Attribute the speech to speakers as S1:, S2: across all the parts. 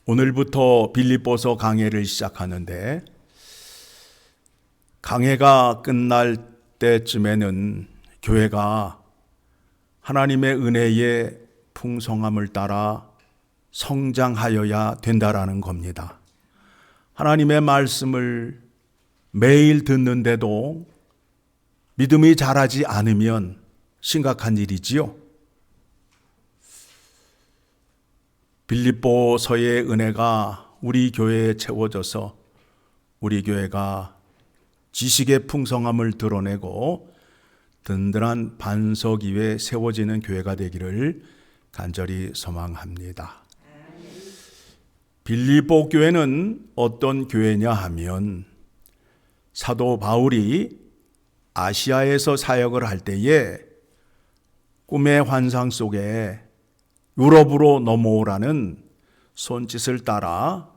S1: 오늘부터 빌립보서 강해를 시작하는데 강해가 끝날 때쯤에는 교회가 하나님의 은혜의 풍성함을 따라 성장하여야 된다라는 겁니다. 하나님의 말씀을 매일 듣는데도 믿음이 자라지 않으면 심각한 일이지요. 빌립보서의 은혜가 우리 교회에 채워져서 우리 교회가 지식의 풍성함을 드러내고 든든한 반석 위에 세워지는 교회가 되기를 간절히 소망합니다. 빌립보 교회는 어떤 교회냐 하면 사도 바울이 아시아에서 사역을 할 때에 꿈의 환상 속에 유럽으로 넘어오라는 손짓을 따라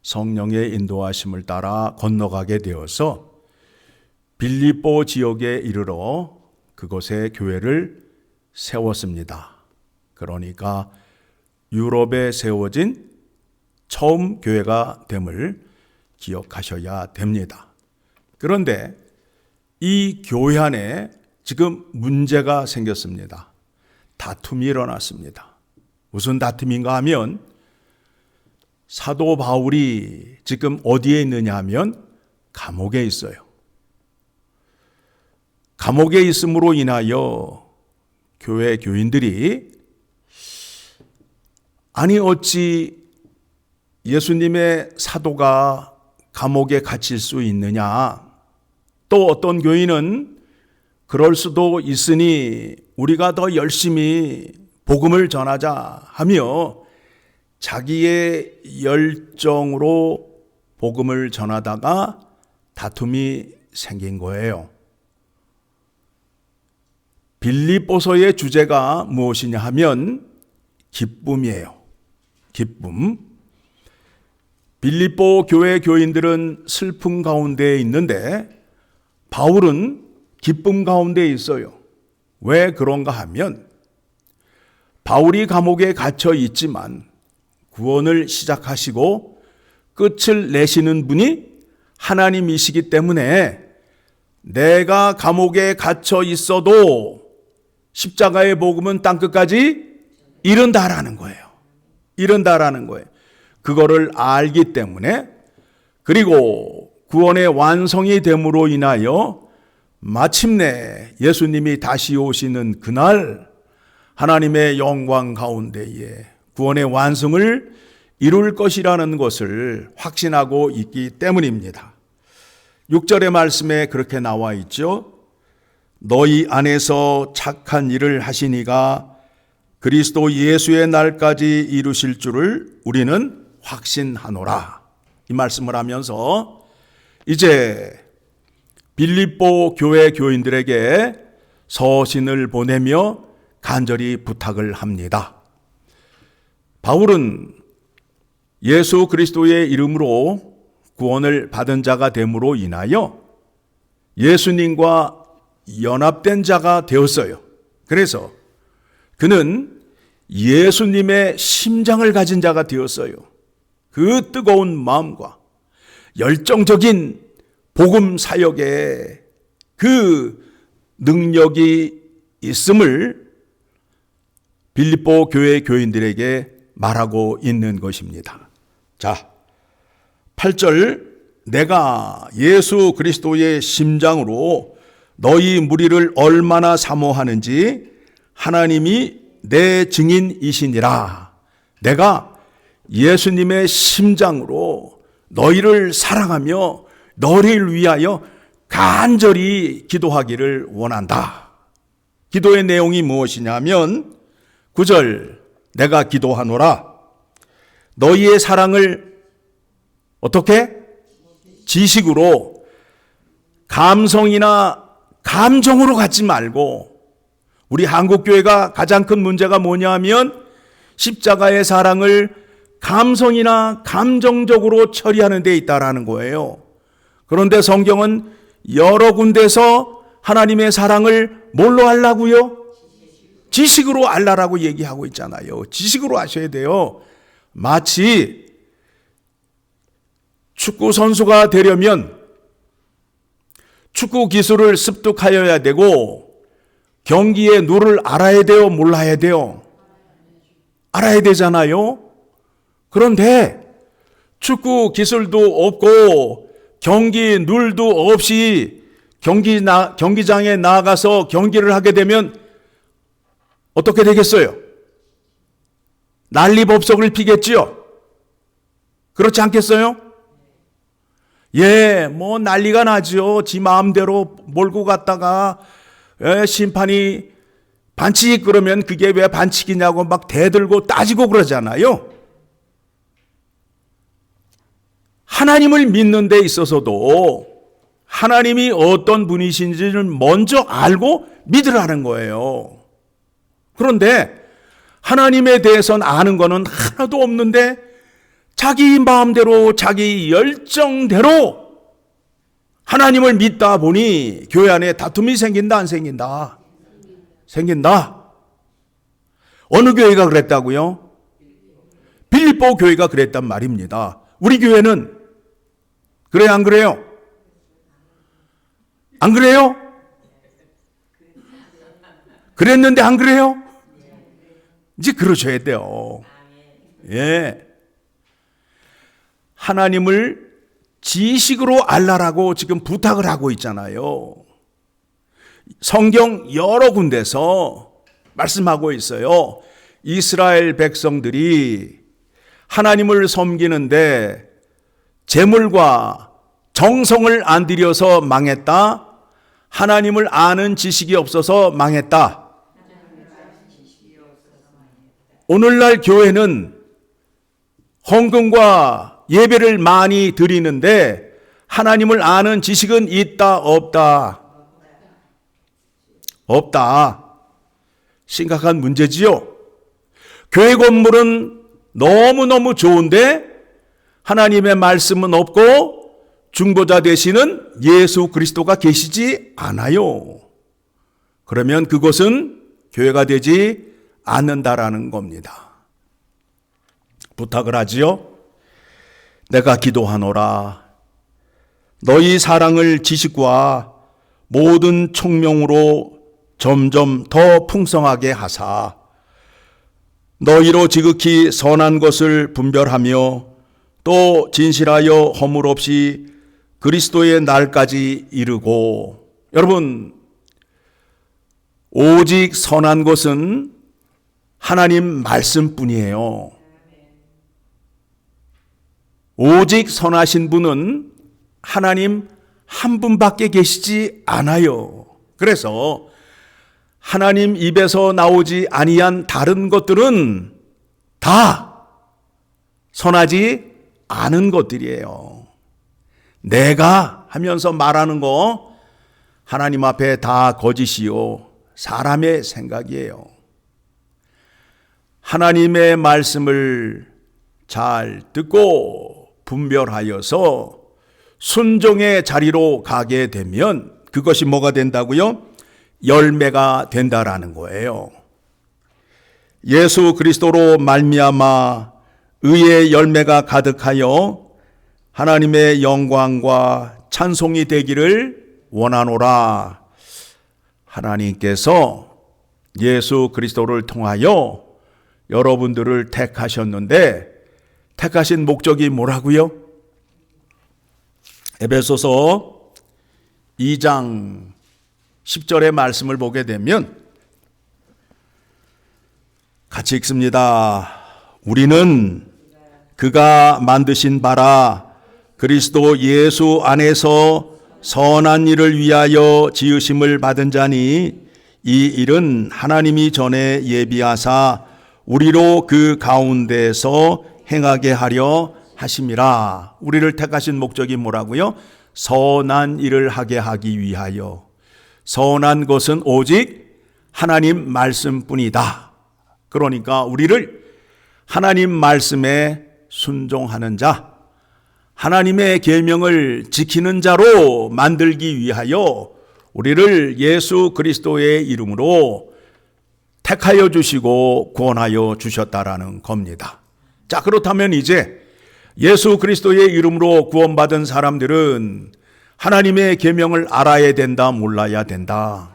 S1: 성령의 인도하심을 따라 건너가게 되어서 빌립보 지역에 이르러 그곳에 교회를 세웠습니다. 그러니까 유럽에 세워진 처음 교회가 됨을 기억하셔야 됩니다. 그런데 이 교회 안에 지금 문제가 생겼습니다. 다툼이 일어났습니다. 무슨 다툼인가 하면 사도 바울이 지금 어디에 있느냐 하면 감옥에 있어요. 감옥에 있음으로 인하여 교회 교인들이 아니 어찌 예수님의 사도가 감옥에 갇힐 수 있느냐. 또 어떤 교인은 그럴 수도 있으니 우리가 더 열심히 복음을 전하자 하며 자기의 열정으로 복음을 전하다가 다툼이 생긴 거예요. 빌립보서의 주제가 무엇이냐 하면 기쁨이에요. 기쁨. 빌립보 교회 교인들은 슬픔 가운데 있는데 바울은 기쁨 가운데 있어요. 왜 그런가 하면 바울이 감옥에 갇혀 있지만 구원을 시작하시고 끝을 내시는 분이 하나님이시기 때문에 내가 감옥에 갇혀 있어도 십자가의 복음은 땅끝까지 이른다라는 거예요. 이른다라는 거예요. 그거를 알기 때문에 그리고 구원의 완성이 됨으로 인하여 마침내 예수님이 다시 오시는 그날 하나님의 영광 가운데에 구원의 완성을 이룰 것이라는 것을 확신하고 있기 때문입니다. 6절의 말씀에 그렇게 나와 있죠. 너희 안에서 착한 일을 하시니가 그리스도 예수의 날까지 이루실 줄을 우리는 확신하노라. 이 말씀을 하면서 이제 빌립보 교회 교인들에게 서신을 보내며 간절히 부탁을 합니다. 바울은 예수 그리스도의 이름으로 구원을 받은 자가 됨으로 인하여 예수님과 연합된 자가 되었어요. 그래서 그는 예수님의 심장을 가진 자가 되었어요. 그 뜨거운 마음과 열정적인 복음 사역에 그 능력이 있음을 빌립보 교회 교인들에게 말하고 있는 것입니다. 자, 8절 내가 예수 그리스도의 심장으로 너희 무리를 얼마나 사모하는지 하나님이 내 증인이시니라. 내가 예수님의 심장으로 너희를 사랑하며 너희를 위하여 간절히 기도하기를 원한다. 기도의 내용이 무엇이냐면 9절 내가 기도하노라. 너희의 사랑을 어떻게? 지식으로 감성이나 감정으로 갖지 말고 우리 한국교회가 가장 큰 문제가 뭐냐 하면 십자가의 사랑을 감성이나 감정적으로 처리하는 데 있다라는 거예요. 그런데 성경은 여러 군데서 하나님의 사랑을 뭘로 하려고요? 지식으로 알라라고 얘기하고 있잖아요. 지식으로 아셔야 돼요. 마치 축구 선수가 되려면 축구 기술을 습득하여야 되고 경기의 룰을 알아야 돼요, 몰라야 돼요? 알아야 되잖아요. 그런데 축구 기술도 없고 경기 룰도 없이 경기장에 나가서 경기를 하게 되면 어떻게 되겠어요? 난리법석을 피겠지요? 그렇지 않겠어요? 예, 뭐 난리가 나죠. 지 마음대로 몰고 갔다가 심판이 반칙 그러면 그게 왜 반칙이냐고 막 대들고 따지고 그러잖아요. 하나님을 믿는 데 있어서도 하나님이 어떤 분이신지를 먼저 알고 믿으라는 거예요. 그런데 하나님에 대해서는 아는 거는 하나도 없는데 자기 마음대로 자기 열정대로 하나님을 믿다 보니 교회 안에 다툼이 생긴다 안 생긴다? 생긴다. 어느 교회가 그랬다고요? 빌립보 교회가 그랬단 말입니다. 우리 교회는 그래요 안 그래요? 안 그래요? 그랬는데 안 그래요? 이제 그러셔야 돼요. 예. 하나님을 지식으로 알라라고 지금 부탁을 하고 있잖아요. 성경 여러 군데서 말씀하고 있어요. 이스라엘 백성들이 하나님을 섬기는데 재물과 정성을 안 들여서 망했다. 하나님을 아는 지식이 없어서 망했다. 오늘날 교회는 헌금과 예배를 많이 드리는데 하나님을 아는 지식은 있다 없다? 없다. 심각한 문제지요. 교회 건물은 너무너무 좋은데 하나님의 말씀은 없고 중보자 되시는 예수 그리스도가 계시지 않아요. 그러면 그것은 교회가 되지 않는다라는 겁니다. 부탁을 하지요. 내가 기도하노라. 너희 사랑을 지식과 모든 총명으로 점점 더 풍성하게 하사 너희로 지극히 선한 것을 분별하며 또 진실하여 허물 없이 그리스도의 날까지 이르고. 여러분, 오직 선한 것은 하나님 말씀뿐이에요. 오직 선하신 분은 하나님 한 분밖에 계시지 않아요. 그래서 하나님 입에서 나오지 아니한 다른 것들은 다 선하지 않은 것들이에요. 내가 하면서 말하는 거 하나님 앞에 다 거짓이요 사람의 생각이에요. 하나님의 말씀을 잘 듣고 분별하여서 순종의 자리로 가게 되면 그것이 뭐가 된다고요? 열매가 된다라는 거예요. 예수 그리스도로 말미암아 의의 열매가 가득하여 하나님의 영광과 찬송이 되기를 원하노라. 하나님께서 예수 그리스도를 통하여 여러분들을 택하셨는데 택하신 목적이 뭐라고요? 에베소서 2장 10절의 말씀을 보게 되면 같이 읽습니다. 우리는 그가 만드신 바라 그리스도 예수 안에서 선한 일을 위하여 지으심을 받은 자니 이 일은 하나님이 전에 예비하사 우리로 그 가운데서 행하게 하려 하심이라. 우리를 택하신 목적이 뭐라고요? 선한 일을 하게 하기 위하여. 선한 것은 오직 하나님 말씀뿐이다. 그러니까 우리를 하나님 말씀에 순종하는 자, 하나님의 계명을 지키는 자로 만들기 위하여 우리를 예수 그리스도의 이름으로 택하여 주시고 구원하여 주셨다라는 겁니다. 자, 그렇다면 이제 예수 그리스도의 이름으로 구원받은 사람들은 하나님의 계명을 알아야 된다, 몰라야 된다?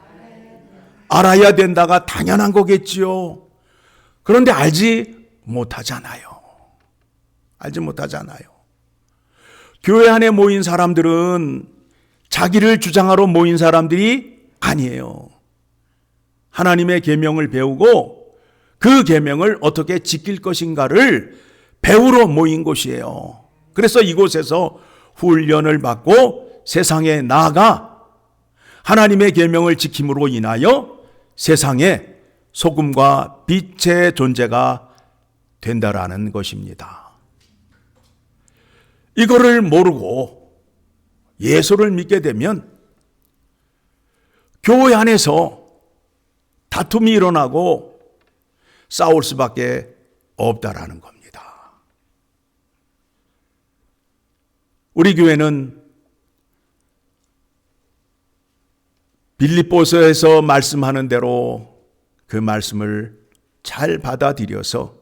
S1: 알아야 된다가 당연한 거겠지요. 그런데 알지 못하잖아요. 알지 못하잖아요. 교회 안에 모인 사람들은 자기를 주장하러 모인 사람들이 아니에요. 하나님의 계명을 배우고 그 계명을 어떻게 지킬 것인가를 배우러 모인 곳이에요. 그래서 이곳에서 훈련을 받고 세상에 나아가 하나님의 계명을 지킴으로 인하여 세상에 소금과 빛의 존재가 된다라는 것입니다. 이거를 모르고 예수를 믿게 되면 교회 안에서 다툼이 일어나고 싸울 수밖에 없다라는 겁니다. 우리 교회는 빌립보서에서 말씀하는 대로 그 말씀을 잘 받아들여서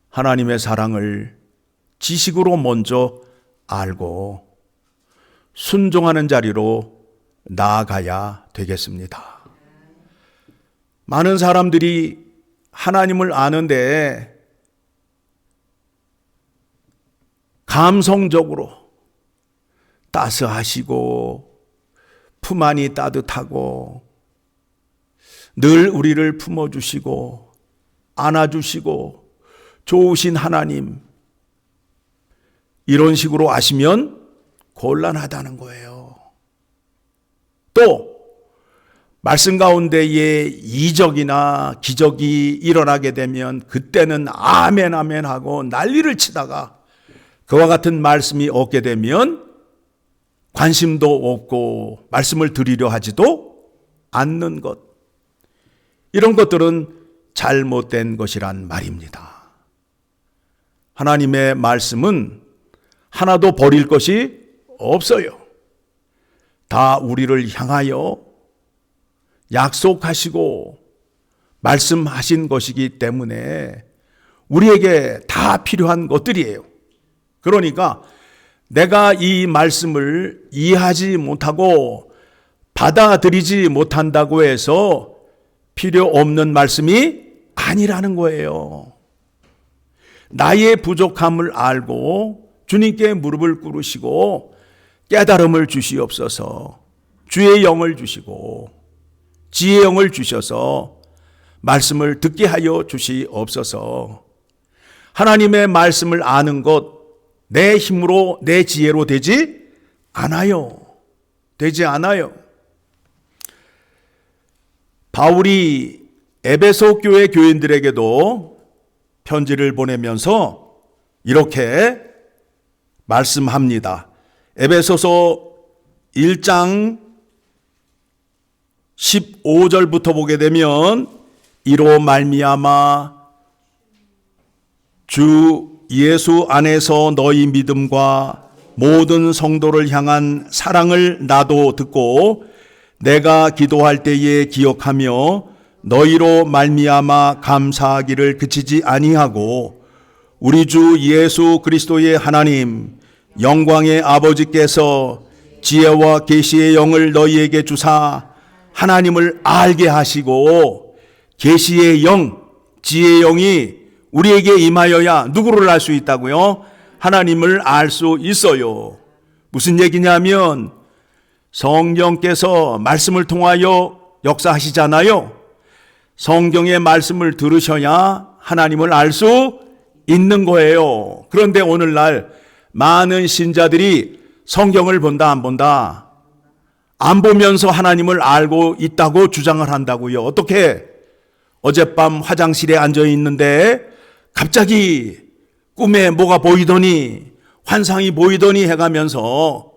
S1: 하나님의 사랑을 지식으로 먼저 알고 순종하는 자리로 나아가야 되겠습니다. 많은 사람들이 하나님을 아는데 감성적으로 따스하시고 품 안이 따뜻하고 늘 우리를 품어주시고 안아주시고 좋으신 하나님, 이런 식으로 아시면 곤란하다는 거예요. 또 말씀 가운데에 이적이나 기적이 일어나게 되면 그때는 아멘 아멘 하고 난리를 치다가 그와 같은 말씀이 없게 되면 관심도 없고 말씀을 드리려 하지도 않는 것, 이런 것들은 잘못된 것이란 말입니다. 하나님의 말씀은 하나도 버릴 것이 없어요. 다 우리를 향하여 약속하시고 말씀하신 것이기 때문에 우리에게 다 필요한 것들이에요. 그러니까 내가 이 말씀을 이해하지 못하고 받아들이지 못한다고 해서 필요 없는 말씀이 아니라는 거예요. 나의 부족함을 알고 주님께 무릎을 꿇으시고 깨달음을 주시옵소서. 주의 영을 주시고 지혜의 영을 주셔서 말씀을 듣게 하여 주시옵소서. 하나님의 말씀을 아는 것 내 힘으로 내 지혜로 되지 않아요. 되지 않아요. 바울이 에베소 교회 교인들에게도 편지를 보내면서 이렇게 말씀합니다. 에베소서 1장 15절부터 보게 되면 이로 말미암아 주 예수 안에서 너희 믿음과 모든 성도를 향한 사랑을 나도 듣고 내가 기도할 때에 기억하며 너희로 말미암아 감사하기를 그치지 아니하고 우리 주 예수 그리스도의 하나님 영광의 아버지께서 지혜와 계시의 영을 너희에게 주사 하나님을 알게 하시고 계시의 영, 지혜의 영이 우리에게 임하여야 누구를 알 수 있다고요? 하나님을 알 수 있어요. 무슨 얘기냐면 성령께서 말씀을 통하여 역사하시잖아요. 성경의 말씀을 들으셔야 하나님을 알 수 있는 거예요. 그런데 오늘날 많은 신자들이 성경을 본다 안 본다? 안 보면서 하나님을 알고 있다고 주장을 한다고요. 어떻게? 어젯밤 화장실에 앉아 있는데 갑자기 꿈에 뭐가 보이더니 환상이 보이더니 해가면서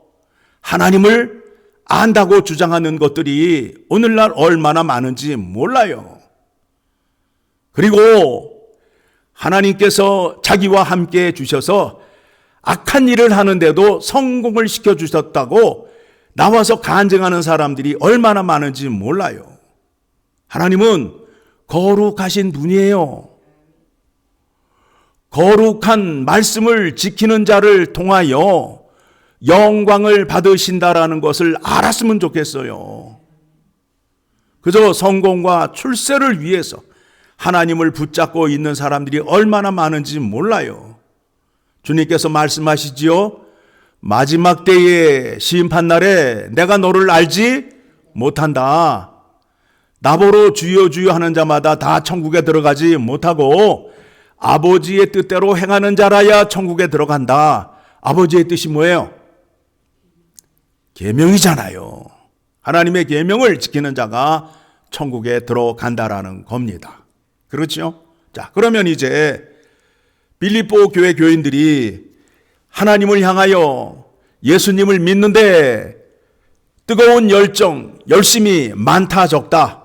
S1: 하나님을 안다고 주장하는 것들이 오늘날 얼마나 많은지 몰라요. 그리고 하나님께서 자기와 함께 해주셔서 악한 일을 하는데도 성공을 시켜주셨다고 나와서 간증하는 사람들이 얼마나 많은지 몰라요. 하나님은 거룩하신 분이에요. 거룩한 말씀을 지키는 자를 통하여 영광을 받으신다라는 것을 알았으면 좋겠어요. 그저 성공과 출세를 위해서 하나님을 붙잡고 있는 사람들이 얼마나 많은지 몰라요. 주님께서 말씀하시지요. 마지막 때의 심판날에 내가 너를 알지 못한다. 나보러 주여 주여 하는 자마다 다 천국에 들어가지 못하고 아버지의 뜻대로 행하는 자라야 천국에 들어간다. 아버지의 뜻이 뭐예요? 계명이잖아요. 하나님의 계명을 지키는 자가 천국에 들어간다라는 겁니다. 그렇죠? 자, 그러면 이제 빌립보 교회 교인들이 하나님을 향하여 예수님을 믿는데 뜨거운 열정, 열심이 많다, 적다?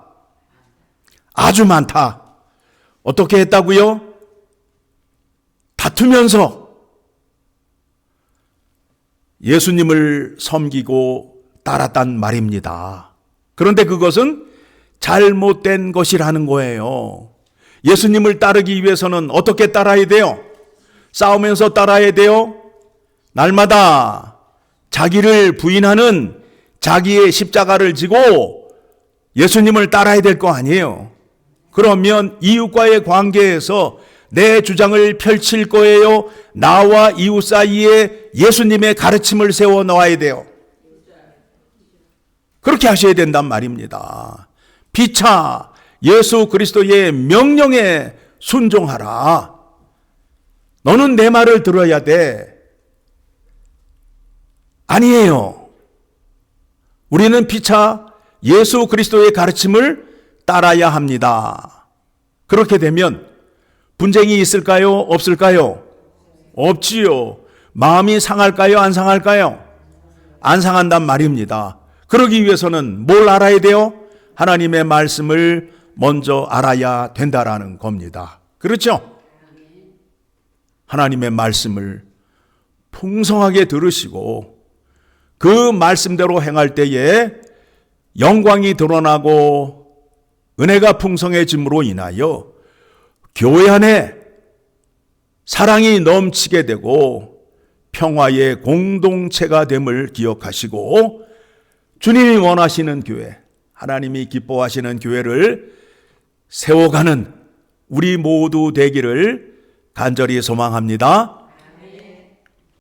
S1: 아주 많다. 어떻게 했다고요? 다투면서 예수님을 섬기고 따랐단 말입니다. 그런데 그것은 잘못된 것이라는 거예요. 예수님을 따르기 위해서는 어떻게 따라야 돼요? 싸우면서 따라야 돼요? 날마다 자기를 부인하는 자기의 십자가를 지고 예수님을 따라야 될 거 아니에요. 그러면 이웃과의 관계에서 내 주장을 펼칠 거예요? 나와 이웃 사이에 예수님의 가르침을 세워 놓아야 돼요. 그렇게 하셔야 된단 말입니다. 피차 예수 그리스도의 명령에 순종하라. 너는 내 말을 들어야 돼. 아니에요. 우리는 피차 예수 그리스도의 가르침을 따라야 합니다. 그렇게 되면 분쟁이 있을까요? 없을까요? 없지요. 마음이 상할까요? 안 상할까요? 안 상한단 말입니다. 그러기 위해서는 뭘 알아야 돼요? 하나님의 말씀을 먼저 알아야 된다라는 겁니다. 그렇죠? 하나님의 말씀을 풍성하게 들으시고 그 말씀대로 행할 때에 영광이 드러나고 은혜가 풍성해짐으로 인하여 교회 안에 사랑이 넘치게 되고 평화의 공동체가 됨을 기억하시고 주님이 원하시는 교회, 하나님이 기뻐하시는 교회를 세워가는 우리 모두 되기를 간절히 소망합니다.